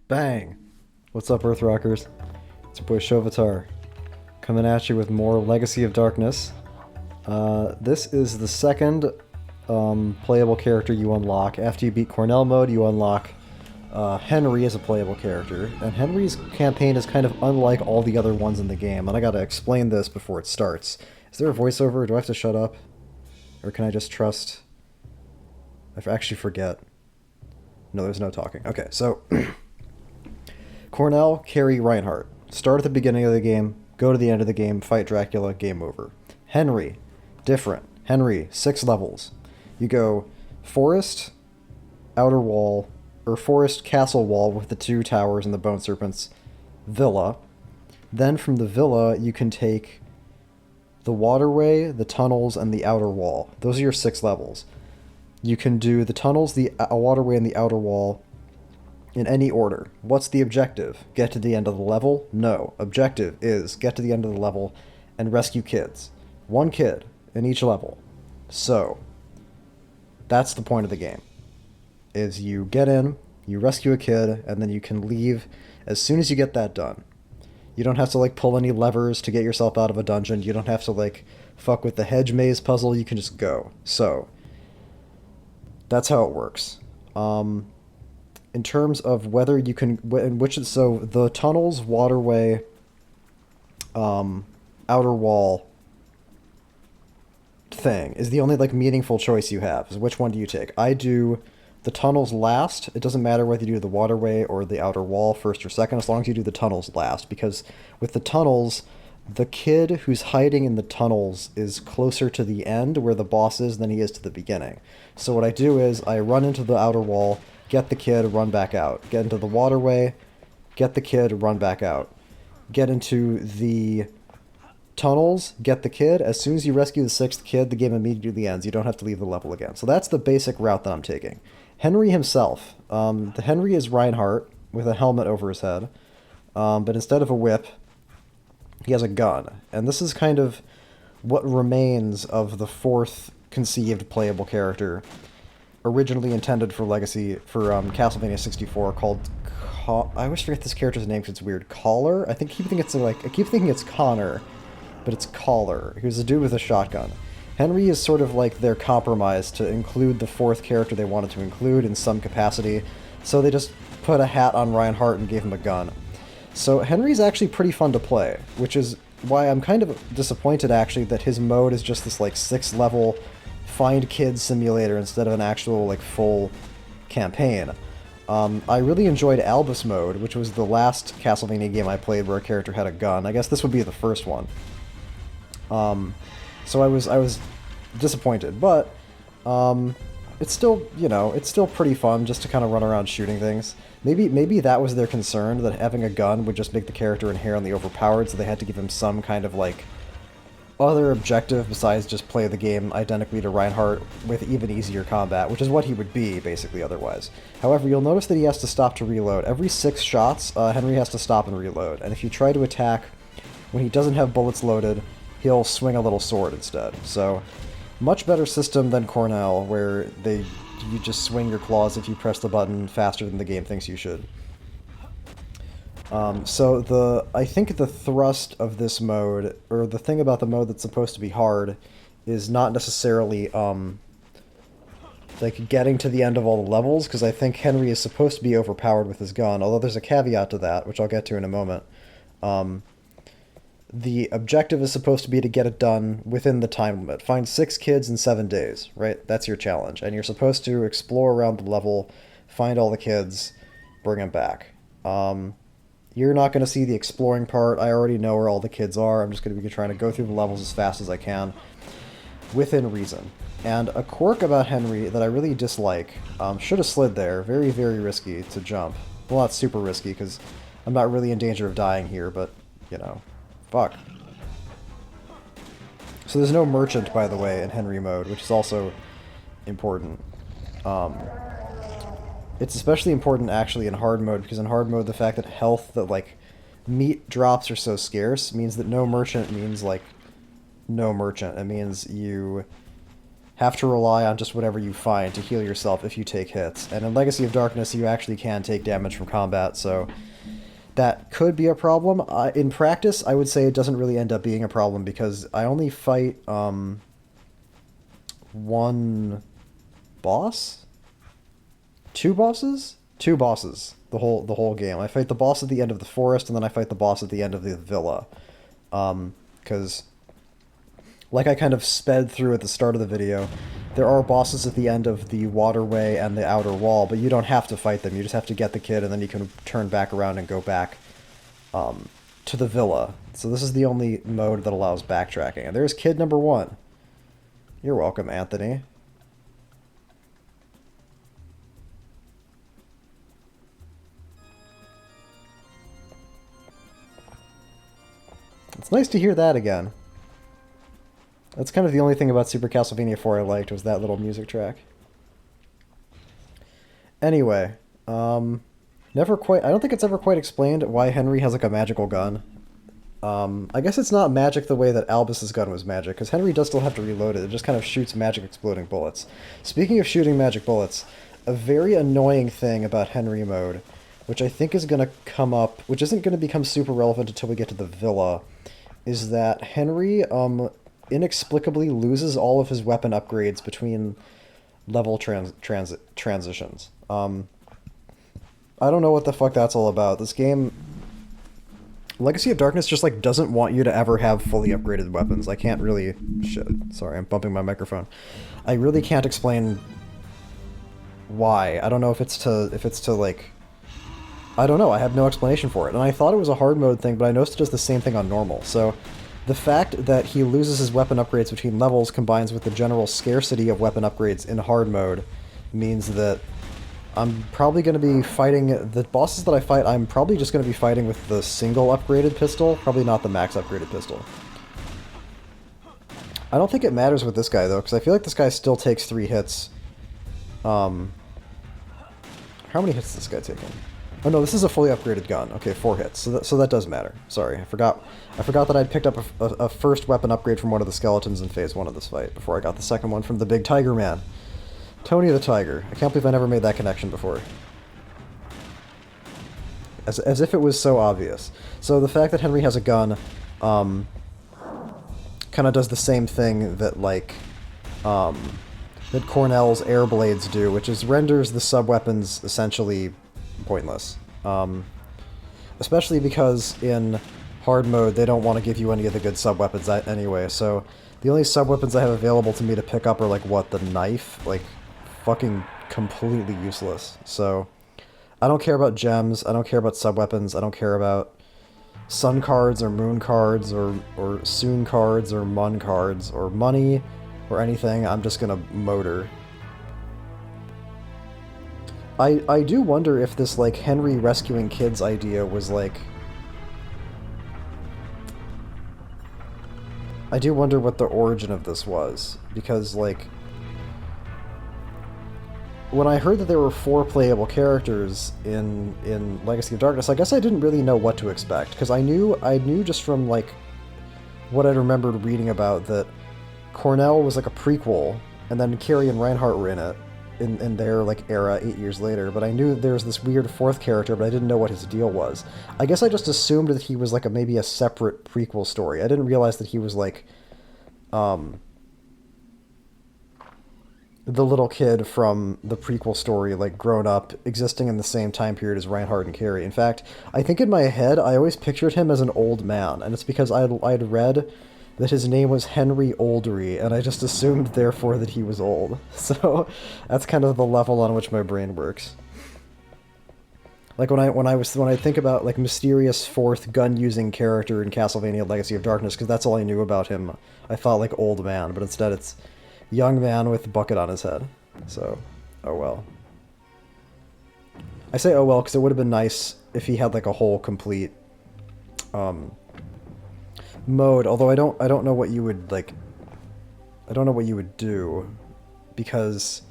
Bang! What's up, Earth Rockers? It's your boy Shovatar, coming at you with more Legacy of Darkness. This is the second playable character you unlock. After you beat Cornell mode, you unlock Henry as a playable character. And Henry's campaign is kind of unlike all the other ones in the game, and I gotta explain this before it starts. Is there a voiceover? Do I have to shut up? Or can I just trust? I actually forget. No, there's no talking. Okay, so... Cornell, carry Reinhardt. Start at the beginning of the game, go to the end of the game, fight Dracula, game over. Henry, different. Henry, 6 levels. You go Forest, Outer Wall, or Forest, Castle Wall with the 2 towers and the Bone Serpents, Villa. Then from the Villa, you can take the Waterway, the Tunnels, and the Outer Wall. Those are your 6 levels. You can do the Tunnels, the Waterway, and the Outer Wall in any order. What's the objective? Get to the end of the level? No. Objective is get to the end of the level and rescue kids. 1 kid in each level. So, that's the point of the game. Is you get in, you rescue a kid, and then you can leave as soon as you get that done. You don't have to pull any levers to get yourself out of a dungeon. You don't have to fuck with the hedge maze puzzle. You can just go. So, that's how it works. In terms of whether you can, so the Tunnels, Waterway, Outer Wall thing is the only meaningful choice you have. Is which one do you take? I do the Tunnels last. It doesn't matter whether you do the Waterway or the Outer Wall first or second, as long as you do the Tunnels last, because with the Tunnels, the kid who's hiding in the tunnels is closer to the end where the boss is than he is to the beginning. So what I do is I run into the Outer Wall, get the kid, run back out. Get into the Waterway, get the kid, run back out. Get into the Tunnels, get the kid. As soon as you rescue the 6th kid, the game immediately ends. You don't have to leave the level again. So that's the basic route that I'm taking. Henry himself. The Henry is Reinhardt with a helmet over his head. But instead of a whip, he has a gun. And this is kind of what remains of the 4th conceived playable character, originally intended for Legacy, for Castlevania 64, called... I always forget this character's name because it's weird. Collar? I keep thinking it's Connor, but it's Collar. He was a dude with a shotgun. Henry is sort of their compromise to include the 4th character they wanted to include in some capacity, so they just put a hat on Reinhardt and gave him a gun. So Henry's actually pretty fun to play, which is why I'm kind of disappointed, actually, that his mode is just this 6th-level find kids simulator instead of an actual full campaign. I really enjoyed Albus mode, which was the last Castlevania game I played where a character had a gun. I guess this would be the first one. So I was disappointed, but it's still, it's still pretty fun just to kind of run around shooting things. Maybe that was their concern, that having a gun would just make the character inherently overpowered, so they had to give him some kind of other objective besides just play the game identically to Reinhardt with even easier combat, which is what he would be, basically, otherwise. However, you'll notice that he has to stop to reload. Every 6 shots, Henry has to stop and reload, and if you try to attack when he doesn't have bullets loaded, he'll swing a little sword instead. So, much better system than Cornell, where you just swing your claws if you press the button faster than the game thinks you should. I think the thrust of this mode, or the thing about the mode that's supposed to be hard, is not necessarily, getting to the end of all the levels, because I think Henry is supposed to be overpowered with his gun, although there's a caveat to that, which I'll get to in a moment. The objective is supposed to be to get it done within the time limit. Find 6 kids in 7 days, right? That's your challenge. And you're supposed to explore around the level, find all the kids, bring them back. You're not going to see the exploring part. I already know where all the kids are. I'm just going to be trying to go through the levels as fast as I can, within reason. And a quirk about Henry that I really dislike, should have slid there, very, very risky to jump. Well, not super risky, because I'm not really in danger of dying here, but, fuck. So there's no merchant, by the way, in Henry mode, which is also important. It's especially important, actually, in hard mode, because in hard mode, the fact that meat drops are so scarce means that no merchant means, no merchant. It means you have to rely on just whatever you find to heal yourself if you take hits. And in Legacy of Darkness, you actually can take damage from combat, so that could be a problem. In practice, I would say it doesn't really end up being a problem because I only fight one boss? Two bosses? Two bosses the whole game. I fight the boss at the end of the forest, and then I fight the boss at the end of the villa. Because, like I kind of sped through at the start of the video, there are bosses at the end of the waterway and the outer wall, but you don't have to fight them. You just have to get the kid, and then you can turn back around and go back to the villa. So this is the only mode that allows backtracking. And there's kid number 1. You're welcome, Anthony. It's nice to hear that again. That's kind of the only thing about Super Castlevania 4 I liked, was that little music track. Anyway, I don't think it's ever quite explained why Henry has like a magical gun. I guess it's not magic the way that Albus's gun was magic, because Henry does still have to reload it. It just kind of shoots magic exploding bullets. Speaking of shooting magic bullets, a very annoying thing about Henry mode, which I think is going to come up, which isn't going to become super relevant until we get to the villa, is that Henry inexplicably loses all of his weapon upgrades between level transitions. I don't know what the fuck that's all about. This game, Legacy of Darkness, just like doesn't want you to ever have fully upgraded weapons. I can't really... Shit. Sorry, I'm bumping my microphone. I really can't explain why. I don't know if it's to like... I don't know. I have no explanation for it. And I thought it was a hard mode thing, but I noticed it does the same thing on normal. So the fact that he loses his weapon upgrades between levels combines with the general scarcity of weapon upgrades in hard mode means that I'm probably going to be fighting... The bosses that I fight, I'm probably just going to be fighting with the single upgraded pistol, probably not the max upgraded pistol. I don't think it matters with this guy, though, because I feel like this guy still takes 3 hits. How many hits is this guy taking? Oh no, this is a fully upgraded gun. Okay, 4 hits. So that does matter. Sorry, I forgot that I'd picked up a first weapon upgrade from one of the skeletons in Phase 1 of this fight, before I got the second one from the big tiger man. Tony the Tiger. I can't believe I never made that connection before. As if it was so obvious. So the fact that Henry has a gun, kind of does the same thing that, like, that Cornell's air blades do, which is renders the sub-weapons essentially pointless. Especially because in hard mode they don't want to give you any of the good sub-weapons anyway, so the only sub-weapons I have available to me to pick up are like, what, the knife? Like, fucking completely useless. So I don't care about gems, I don't care about sub-weapons, I don't care about sun cards or moon cards or soon cards or mun cards or money or anything. I'm just gonna motor. I do wonder if this, like, Henry rescuing kids idea was, like... I do wonder what the origin of this was, because, like... When I heard that there were 4 playable characters in Legacy of Darkness, I guess I didn't really know what to expect, because I knew just from, like, what I remembered reading about that Cornell was, like, a prequel, and then Carrie and Reinhardt were in it. In their, like, era 8 years later, but I knew there was this weird 4th character, but I didn't know what his deal was. I guess I just assumed that he was, like, maybe a separate prequel story. I didn't realize that he was, like, the little kid from the prequel story, like, grown up, existing in the same time period as Reinhardt and Carrie. In fact, I think in my head, I always pictured him as an old man, and it's because I'd read that his name was Henry Oldry, and I just assumed, therefore, that he was old. So that's kind of the level on which my brain works. Like, when I think about, like, mysterious 4th gun-using character in Castlevania Legacy of Darkness, because that's all I knew about him, I thought, like, old man, but instead it's young man with a bucket on his head. So, oh well. I say oh well because it would have been nice if he had, like, a whole complete mode, although I don't know what you would, like, I don't know what you would do, because,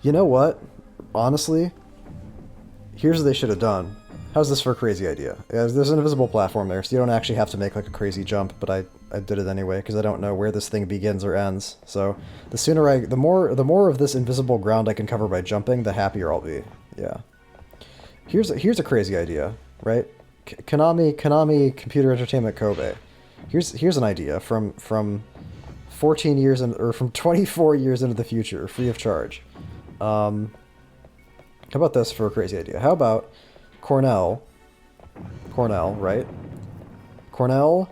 you know what, honestly, here's what they should have done. How's this for a crazy idea? There's an invisible platform there, so you don't actually have to make, like, a crazy jump, but I did it anyway because I don't know where this thing begins or ends. So the more of this invisible ground I can cover by jumping, the happier I'll be. Yeah. Here's a crazy idea, right? Konami Computer Entertainment Kobe. Here's an idea from 14 years or from 24 years into the future, free of charge. How about this for a crazy idea? How about Cornell, right? Cornell,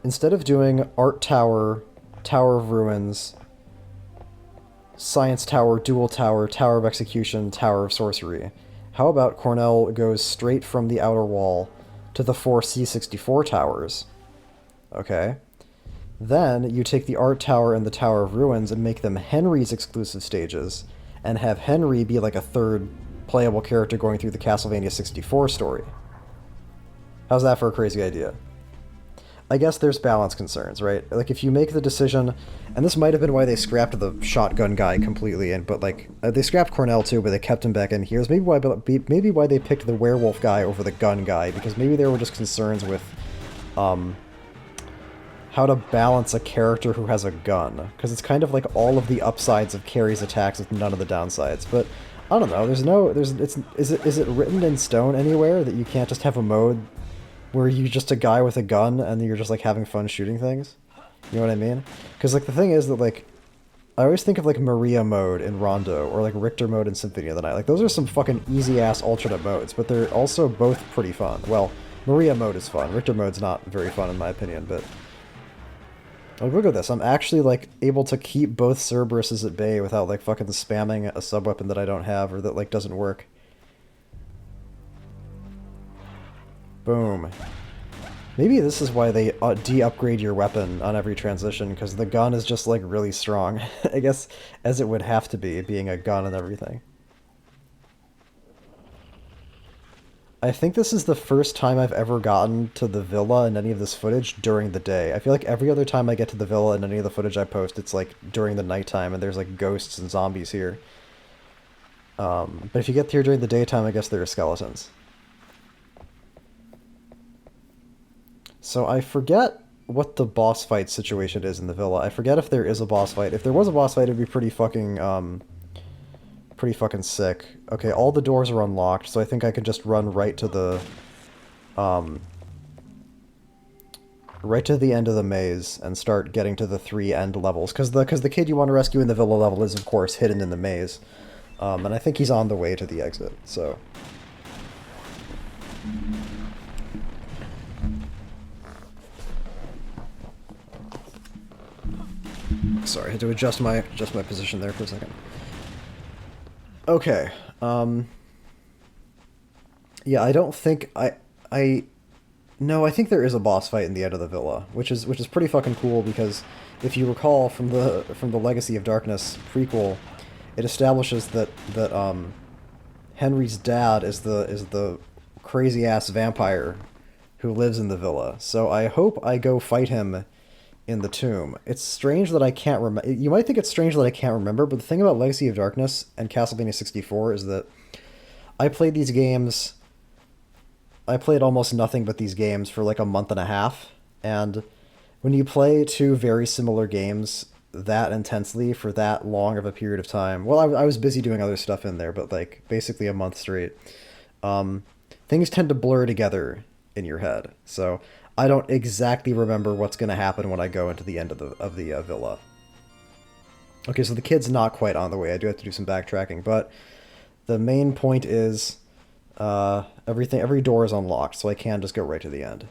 instead of doing Art Tower, Tower of Ruins, Science Tower, Dual Tower, Tower of Execution, Tower of Sorcery, how about Cornell goes straight from the outer wall to the 4 C64 towers? Okay. Then you take the Art Tower and the Tower of Ruins and make them Henry's exclusive stages, and have Henry be like a third playable character going through the Castlevania 64 story. How's that for a crazy idea? I guess there's balance concerns, right? Like, if you make the decision, and this might have been why they scrapped the shotgun guy completely, but like they scrapped Cornell too, but they kept him back in here. It's maybe why they picked the werewolf guy over the gun guy, because maybe there were just concerns with how to balance a character who has a gun, because it's kind of like all of the upsides of Carrie's attacks with none of the downsides. But I don't know. Is it written in stone anywhere that you can't just have a mode where you're just a guy with a gun and you're just like having fun shooting things? You know what I mean? Because like the thing is that like I always think of like Maria mode in Rondo or like Richter mode in Symphony of the Night. Like those are some fucking easy ass alternate modes, but they're also both pretty fun. Well, Maria mode is fun. Richter mode's not very fun in my opinion, but oh, look at this. I'm actually like able to keep both Cerberuses at bay without like fucking spamming a sub-weapon that I don't have or that like doesn't work. Boom. Maybe this is why they de-upgrade your weapon on every transition, because the gun is just like really strong. I guess as it would have to be, being a gun and everything. I think this is the first time I've ever gotten to the villa in any of this footage during the day. I feel like every other time I get to the villa in any of the footage I post, it's like during the nighttime and there's like ghosts and zombies here. But if you get here during the daytime, I guess there are skeletons. So I forget what the boss fight situation is in the villa. I forget if there is a boss fight. If there was a boss fight, it'd be pretty fucking sick. Okay, all the doors are unlocked, so I think I can just run right to the end of the maze and start getting to the 3 end levels. Because the kid you want to rescue in the villa level is, of course, hidden in the maze. And I think he's on the way to the exit, so... Sorry, I had to adjust my position there for a second. Okay. Yeah, I don't think no, I think there is a boss fight in the end of the villa, which is pretty fucking cool, because if you recall from the Legacy of Darkness prequel, it establishes that Henry's dad is the crazy ass vampire who lives in the villa. So I hope I go fight him in the tomb. It's strange that I can't remember. You might think it's strange that I can't remember, but the thing about Legacy of Darkness and Castlevania 64 is that I played these games... I played almost nothing but these games for like a month and a half, and when you play two very similar games that intensely for that long of a period of time... Well, I was busy doing other stuff in there, but like basically a month straight. Things tend to blur together in your head, so... I don't exactly remember what's going to happen when I go into the end of the villa. Okay, so the kid's not quite on the way. I do have to do some backtracking, but the main point is every door is unlocked, so I can just go right to the end.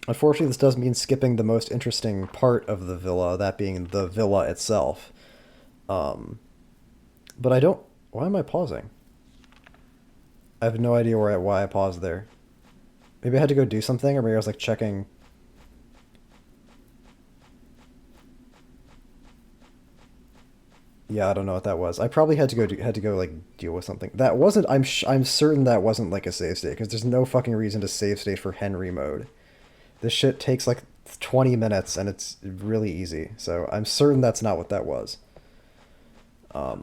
Unfortunately, this does mean skipping the most interesting part of the villa, that being the villa itself. But I don't... Why am I pausing? I have no idea why I paused there. Maybe I had to go do something, or maybe I was like checking. Yeah, I don't know what that was. I probably had to go like deal with something. That wasn't. I'm certain that wasn't like a save state, because there's no fucking reason to save state for Henry mode. This shit takes like 20 minutes and it's really easy. So I'm certain that's not what that was. I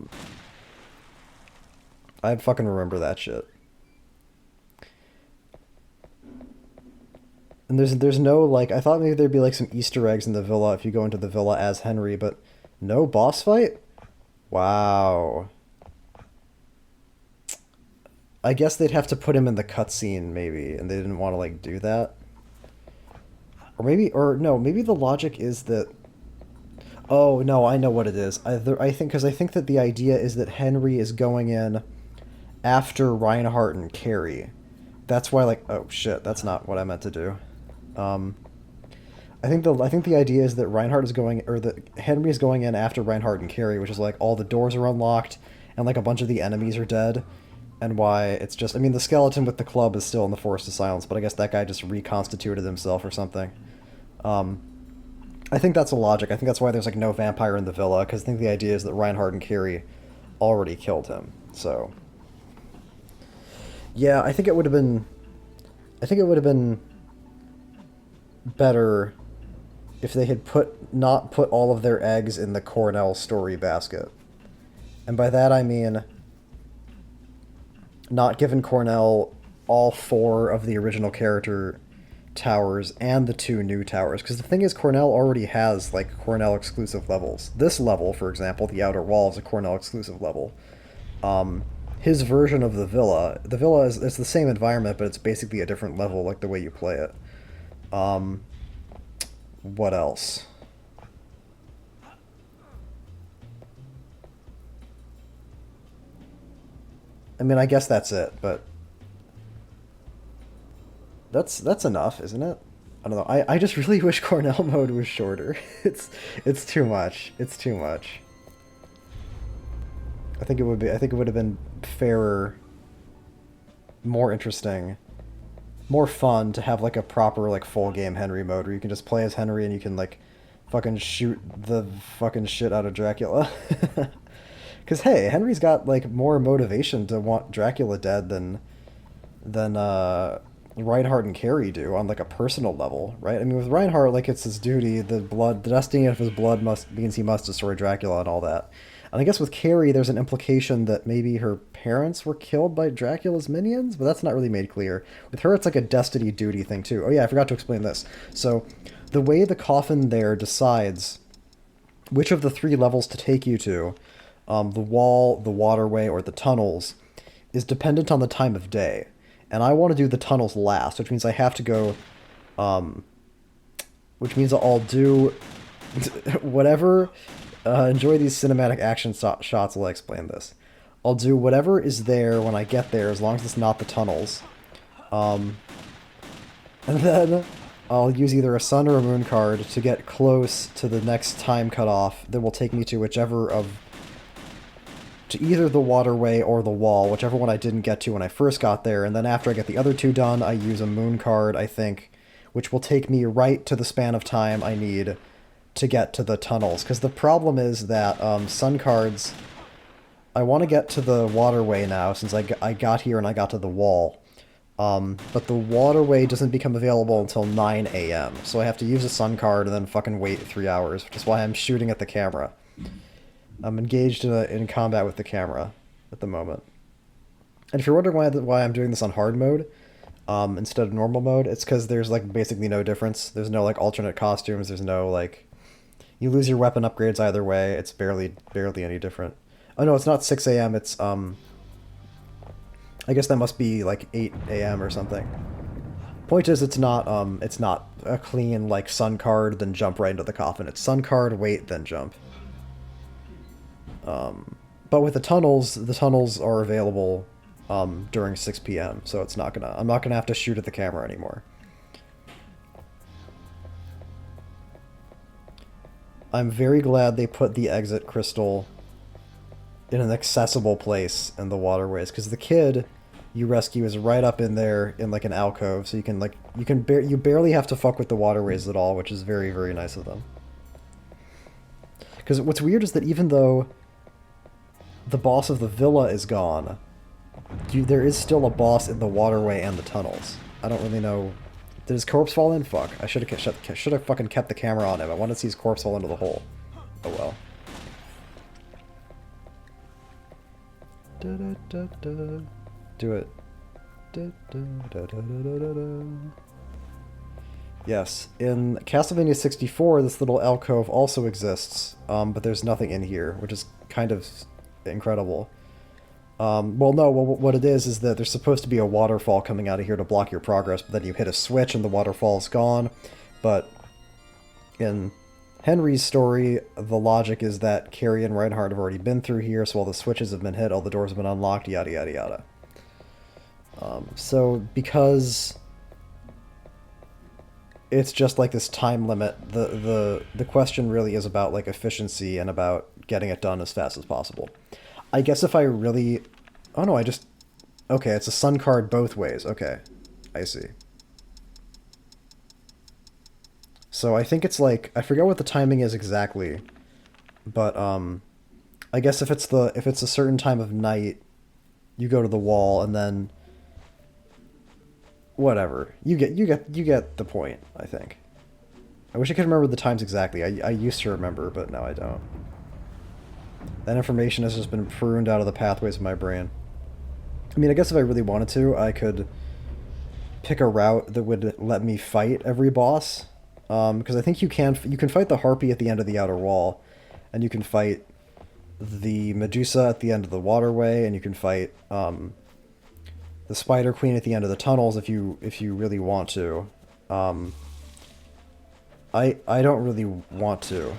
fucking remember that shit. And there's no like I thought maybe there'd be like some Easter eggs in the villa if you go into the villa as Henry, but no boss fight? Wow. I guess they'd have to put him in the cutscene maybe, and they didn't want to like do that. Or maybe or no, maybe the logic is that oh no, I know what it is. I think because I think that the idea is that Henry is going in after Reinhardt and Carrie. That's why like oh shit, that's not what I meant to do. Um, I think the idea is that Reinhardt is going or that Henry is going in after Reinhardt and Carrie, which is like all the doors are unlocked and like a bunch of the enemies are dead, and why it's just I mean the skeleton with the club is still in the Forest of Silence, but I guess that guy just reconstituted himself or something. Um, I think that's a logic. I think that's why there's like no vampire in the villa because I think the idea is that Reinhardt and Carrie already killed him. So yeah, I think it would have been better if they had not put all of their eggs in the Cornell story basket. And by that I mean not given Cornell all four of the original character towers and the two new towers. Because the thing is, Cornell already has like Cornell exclusive levels. This level, for example, the outer wall is a Cornell exclusive level. His version of the villa is it's the same environment, but it's basically a different level, like the way you play it. Um, what else? I mean, I guess that's it, but that's enough, isn't it? I don't know. I just really wish Cornell mode was shorter. It's too much. It's too much. I think it would have been fairer, more interesting, more fun to have like a proper like full game Henry mode where you can just play as Henry and you can like fucking shoot the fucking shit out of Dracula. Cuz hey, Henry's got like more motivation to want Dracula dead than Reinhardt and Carrie do on like a personal level, right? I mean, with Reinhardt, like it's his duty, the destiny of his blood must means he must destroy Dracula and all that. And I guess with Carrie, there's an implication that maybe her parents were killed by Dracula's minions, but that's not really made clear. With her, it's like a destiny duty thing too. Oh yeah, I forgot to explain this. So, the way the coffin there decides which of the three levels to take you to, the wall, the waterway, or the tunnels, is dependent on the time of day. And I want to do the tunnels last, which means I have to go, um, which means I'll do whatever. Enjoy these cinematic action shots while I explain this. I'll do whatever is there when I get there, as long as it's not the tunnels. Um, and then I'll use either a sun or a moon card to get close to the next time cutoff that will take me to to either the waterway or the wall, whichever one I didn't get to when I first got there. And then after I get the other two done, I use a moon card, I think, which will take me right to the span of time I need to get to the tunnels. Because the problem is that sun cards, I want to get to the waterway now since I got here and I got to the wall. But the waterway doesn't become available until 9 a.m. So I have to use a sun card and then fucking wait 3 hours, which is why I'm shooting at the camera. I'm engaged in combat with the camera at the moment. And if you're wondering why I'm doing this on hard mode instead of normal mode, it's because there's like basically no difference. There's no like alternate costumes. There's no like you lose your weapon upgrades either way. It's barely any different. Oh no, it's not 6 a.m. It's I guess that must be like 8 a.m. or something. Point is, it's not a clean like sun card then jump right into the coffin. It's sun card, wait, then jump. But with the tunnels are available during 6 p.m. So I'm not gonna have to shoot at the camera anymore. I'm very glad they put the exit crystal in an accessible place in the waterways, because the kid you rescue is right up in there in like an alcove, so you can you barely have to fuck with the waterways at all, which is very, very nice of them. Because what's weird is that even though the boss of the villa is gone, there is still a boss in the waterway and the tunnels. I don't really know. Did his corpse fall in? Fuck. I should have fucking kept the camera on him. I wanted to see his corpse fall into the hole. Oh well. Da, da, da, da. Do it. Da, da, da, da, da, da, da. Yes. In Castlevania 64, this little alcove also exists, but there's nothing in here, which is kind of incredible. Well, no, well, what it is that there's supposed to be a waterfall coming out of here to block your progress, but then you hit a switch and the waterfall's gone. But in Henry's story, the logic is that Carrie and Reinhardt have already been through here, so all the switches have been hit, all the doors have been unlocked, yada yada yada. So because it's just like this time limit, the question really is about like efficiency and about getting it done as fast as possible. I guess if I really... Oh no, I just... Okay, it's a sun card both ways. Okay, I see. So I think it's like... I forget what the timing is exactly, but I guess if it's a certain time of night, you go to the wall and then whatever. You get the point, I think. I wish I could remember the times exactly. I used to remember, but now I don't. That information has just been pruned out of the pathways of my brain. I mean, I guess if I really wanted to, I could pick a route that would let me fight every boss. Because I think you can fight the Harpy at the end of the outer wall, and you can fight the Medusa at the end of the waterway, and you can fight the Spider Queen at the end of the tunnels if you really want to. I don't really want to.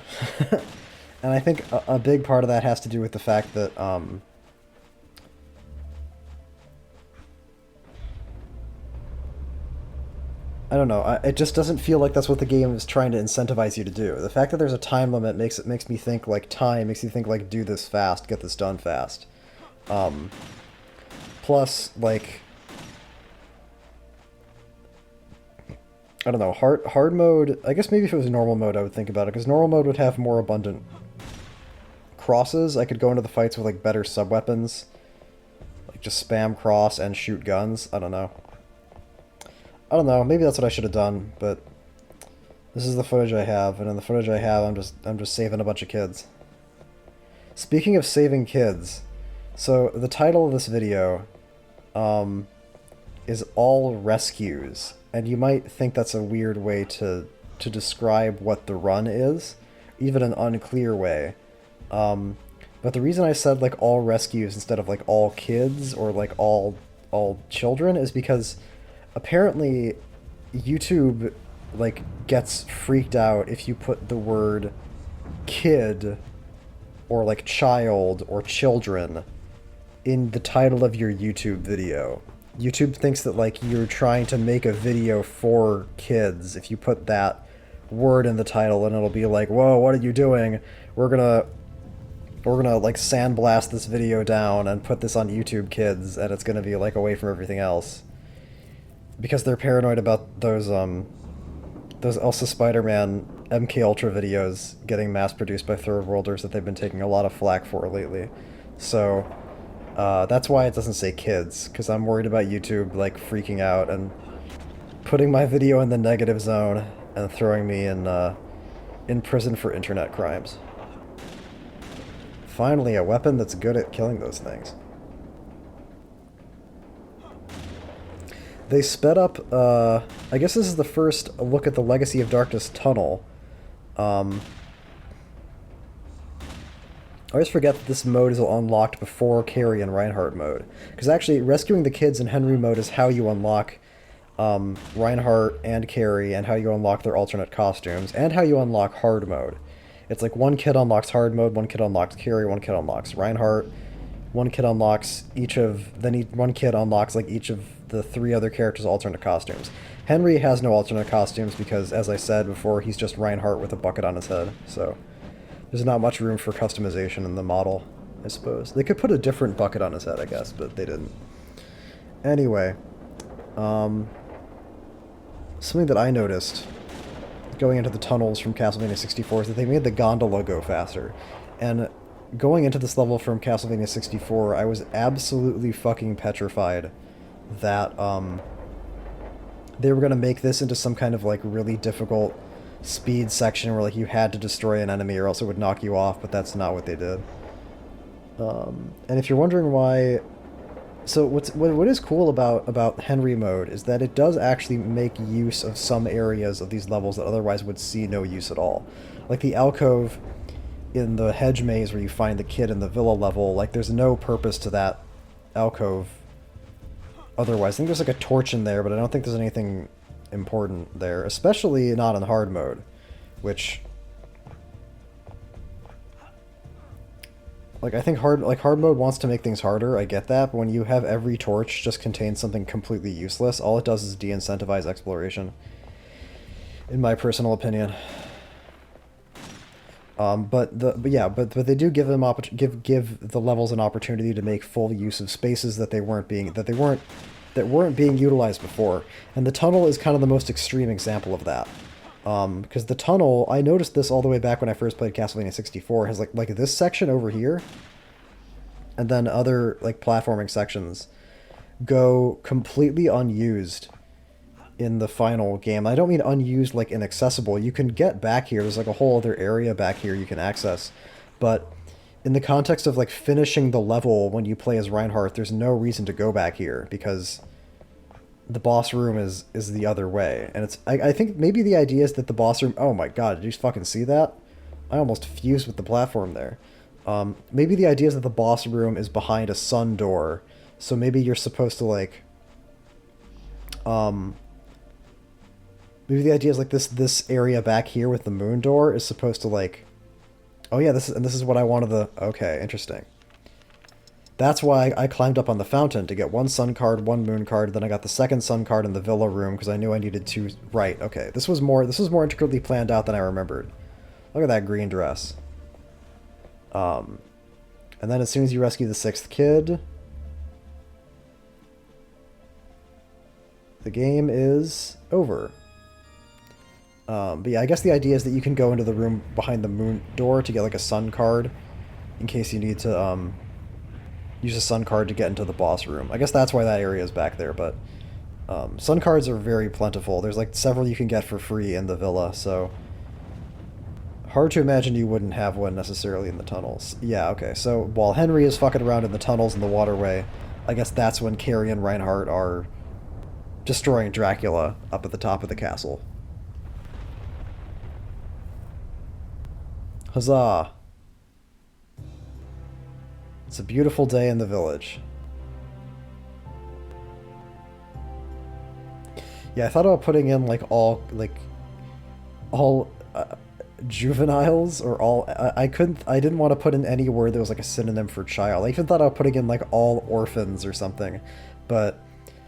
And I think a big part of that has to do with the fact that I don't know. It just doesn't feel like that's what the game is trying to incentivize you to do. The fact that there's a time limit makes me think like time, makes you think like do this fast, get this done fast. Plus, like, I don't know, hard mode. I guess maybe if it was normal mode, I would think about it, because normal mode would have more abundant crosses. I could go into the fights with like better sub weapons, like just spam cross and shoot guns. I don't know. Maybe that's what I should have done, but this is the footage I have, and in the footage I have, I'm just saving a bunch of kids. Speaking of saving kids, so the title of this video is All Rescues, and you might think that's a weird way to describe what the run is, even an unclear way. But the reason I said like all rescues instead of like all kids or like all children is because apparently YouTube like gets freaked out if you put the word kid or like child or children in the title of your YouTube video. YouTube thinks that like you're trying to make a video for kids if you put that word in the title, and it'll be like, whoa, what are you doing? We're gonna like sandblast this video down and put this on YouTube Kids, and it's gonna be like away from everything else. Because they're paranoid about those Elsa Spider-Man MK Ultra videos getting mass-produced by third worlders that they've been taking a lot of flack for lately. So that's why it doesn't say kids, because I'm worried about YouTube like freaking out and putting my video in the negative zone and throwing me in prison for internet crimes. Finally, a weapon that's good at killing those things. They sped up, I guess this is the first look at the Legacy of Darkness tunnel. I always forget that this mode is unlocked before Carrie and Reinhardt mode. Because actually, rescuing the kids in Henry mode is how you unlock Reinhardt and Carrie, and how you unlock their alternate costumes, and how you unlock hard mode. It's like one kid unlocks hard mode, one kid unlocks Carrie, one kid unlocks Reinhardt, one kid unlocks one kid unlocks like each of the three other characters' alternate costumes. Henry has no alternate costumes because, as I said before, he's just Reinhardt with a bucket on his head, so there's not much room for customization in the model, I suppose. They could put a different bucket on his head, I guess, but they didn't. Anyway, something that I noticed going into the tunnels from Castlevania 64 is that they made the gondola go faster. And going into this level from Castlevania 64, I was absolutely fucking petrified that they were going to make this into some kind of like really difficult speed section where like you had to destroy an enemy or else it would knock you off, but that's not what they did. And if you're wondering why So what is cool about Henry mode is that it does actually make use of some areas of these levels that otherwise would see no use at all. Like the alcove in the hedge maze where you find the kid in the villa level, like there's no purpose to that alcove otherwise. I think there's like a torch in there, but I don't think there's anything important there, especially not in hard mode, which like I think hard mode wants to make things harder. I get that, but when you have every torch just contain something completely useless, all it does is de-incentivize exploration, in my personal opinion. But they do give them give the levels an opportunity to make full use of spaces that weren't being utilized before, and the tunnel is kind of the most extreme example of that. Because the tunnel, I noticed this all the way back when I first played Castlevania 64, has like this section over here, and then other like platforming sections go completely unused in the final game. I don't mean unused like inaccessible. You can get back here. There's like a whole other area back here you can access. But in the context of like finishing the level when you play as Reinhardt, there's no reason to go back here because the boss room is the other way. And I think maybe the idea is that the boss room... Oh my god, did you fucking see that? I almost fused with the platform there. Maybe the idea is that the boss room is behind a sun door. So maybe you're supposed to like... Maybe the idea is like this area back here with the moon door is supposed to like... Oh yeah, this is what I wanted the... Okay, interesting. That's why I climbed up on the fountain to get one sun card, one moon card, then I got the second sun card in the villa room because I knew I needed two... Right, okay. This was more intricately planned out than I remembered. Look at that green dress. And then as soon as you rescue the sixth kid... the game is over. But yeah, I guess the idea is that you can go into the room behind the moon door to get like a sun card in case you need to use a sun card to get into the boss room. I guess that's why that area is back there, but sun cards are very plentiful. There's like several you can get for free in the villa, so hard to imagine you wouldn't have one necessarily in the tunnels. Yeah, okay, so while Henry is fucking around in the tunnels and the waterway, I guess that's when Carrie and Reinhardt are destroying Dracula up at the top of the castle. Huzzah! It's a beautiful day in the village. Yeah, I thought about putting in like all juveniles or all. I didn't want to put in any word that was like a synonym for child. I even thought about putting in like all orphans or something, but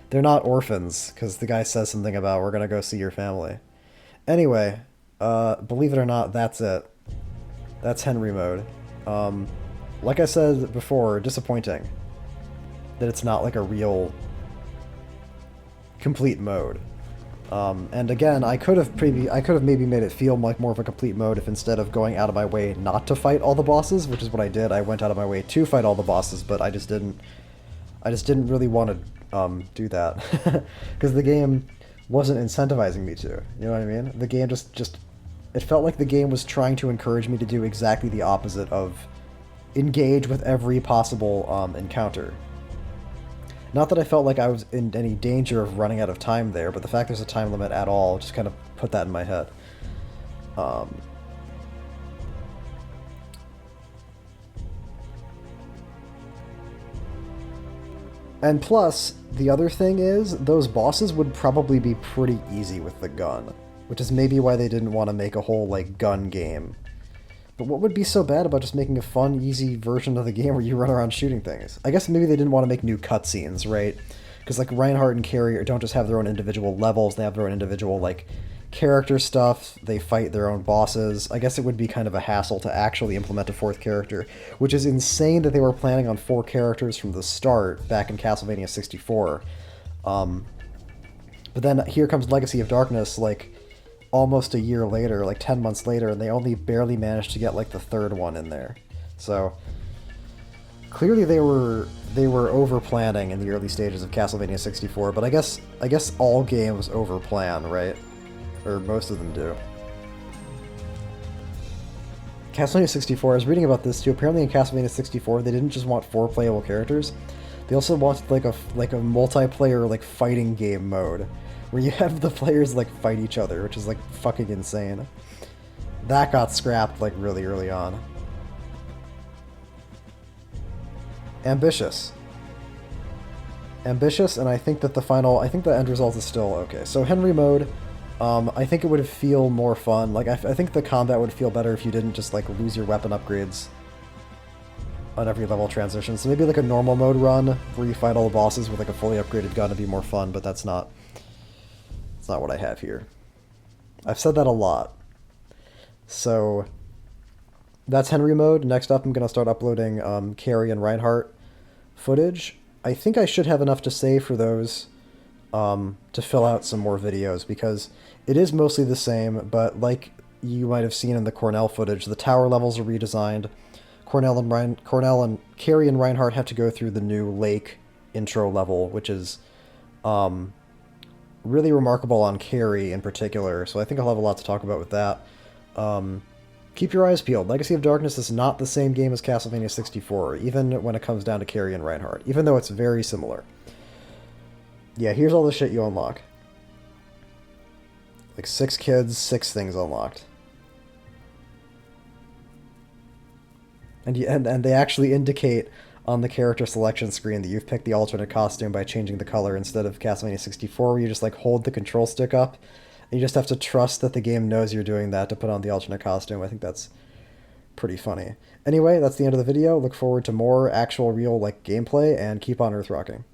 they're not orphans because the guy says something about we're gonna go see your family. Anyway, believe it or not, that's it. That's Henry mode. Like I said before, disappointing that it's not like a real complete mode. And again, I could have maybe made it feel like more of a complete mode if instead of going out of my way not to fight all the bosses, which is what I did, I went out of my way to fight all the bosses, but I just didn't really want to do that because the game wasn't incentivizing me to. You know what I mean? The game just it felt like the game was trying to encourage me to do exactly the opposite of engage with every possible encounter. Not that I felt like I was in any danger of running out of time there, but the fact there's a time limit at all just kind of put that in my head. And plus, the other thing is, those bosses would probably be pretty easy with the gun, which is maybe why they didn't want to make a whole, like, gun game. But what would be so bad about just making a fun, easy version of the game where you run around shooting things? I guess maybe they didn't want to make new cutscenes, right? Because, like, Reinhardt and Carrie don't just have their own individual levels, they have their own individual, like, character stuff, they fight their own bosses. I guess it would be kind of a hassle to actually implement a fourth character, which is insane that they were planning on 4 characters from the start back in Castlevania 64. But then here comes Legacy of Darkness, like, almost a year later, like 10 months later, and they only barely managed to get like the 3rd one in there. So clearly they were over planning in the early stages of Castlevania 64, but I guess all games over plan, right? Or most of them do. Castlevania 64, I was reading about this too. Apparently in Castlevania 64 they didn't just want 4 playable characters. They also launched like a multiplayer like fighting game mode where you have the players like fight each other, which is like fucking insane. That got scrapped like really early on. Ambitious. Ambitious, and I think that I think the end result is still okay. So Henry mode, I think it would feel more fun. Like, I think the combat would feel better if you didn't just, like, lose your weapon upgrades on every level transition. So maybe, like, a normal mode run where you fight all the bosses with, like, a fully upgraded gun would be more fun, but that's not what I have here. I've said that a lot. So, that's Henry mode. Next up, I'm going to start uploading Carrie and Reinhardt footage. I think I should have enough to say for those to fill out some more videos, because it is mostly the same, but like you might have seen in the Cornell footage, the tower levels are redesigned. Cornell and Carrie and Reinhardt have to go through the new lake intro level, which is really remarkable on Carrie in particular, so I think I'll have a lot to talk about with that. Keep your eyes peeled. Legacy of Darkness is not the same game as Castlevania 64, even when it comes down to Carrie and Reinhardt, even though it's very similar. Yeah, here's all the shit you unlock. Like 6 kids, 6 things unlocked. And they actually indicate on the character selection screen that you've picked the alternate costume by changing the color instead of Castlevania 64, where you just like hold the control stick up. And you just have to trust that the game knows you're doing that to put on the alternate costume. I think that's pretty funny. Anyway, that's the end of the video. Look forward to more actual real like gameplay, and keep on Earth rocking.